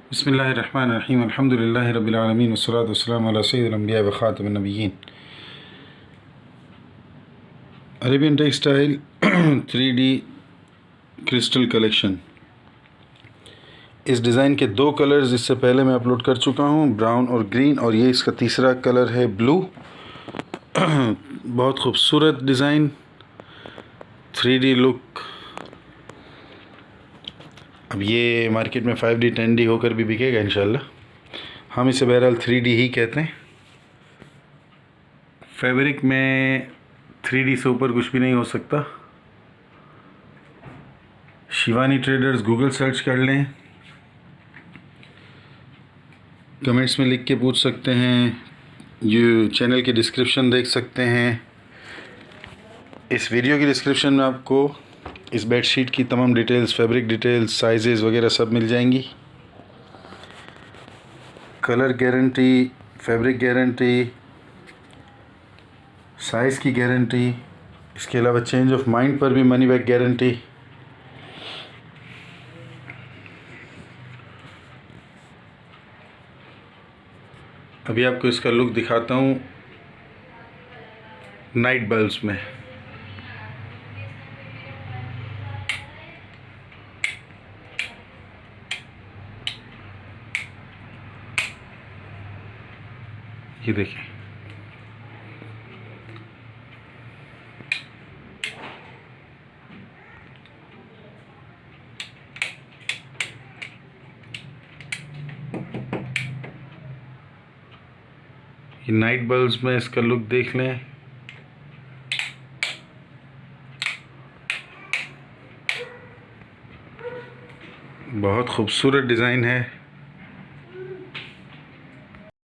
बिस्मिल्लाहिर्रहमानिर्रहीम अल्हम्दुलिल्लाहि रब्बिल आलमीन वस्सलातु वस्सलामु अला सय्यिदिल अंबिया व खातिमिन नबिय्यीन। Arabian textile 3D crystal collection. इस डिज़ाइन के दो कलर्स इससे पहले मैं अपलोड कर चुका हूँ, ब्राउन और ग्रीन, और ये इसका तीसरा कलर है ब्लू। बहुत खूबसूरत डिज़ाइन, 3D लुक। अब ये मार्केट में 5D 10D होकर भी बिकेगा इंशाल्लाह। हम इसे बहरहाल 3D ही कहते हैं। फैब्रिक में 3D से ऊपर कुछ भी नहीं हो सकता। शिवानी ट्रेडर्स गूगल सर्च कर लें, कमेंट्स में लिख के पूछ सकते हैं, ये चैनल की डिस्क्रिप्शन देख सकते हैं। इस वीडियो की डिस्क्रिप्शन में आपको इस बेडशीट की तमाम डिटेल्स, फैब्रिक डिटेल्स, साइजेस वगैरह सब मिल जाएंगी। Colour guarantee, fabric guarantee, size की गारंटी, इसके अलावा चेंज ऑफ माइंड पर भी मनी बैक गारंटी। अभी आपको इसका लुक दिखाता हूँ नाइट बल्ब्स में। ये देखिए, ये नाइट बल्ब्स में इसका लुक देख लें। बहुत खूबसूरत डिज़ाइन है।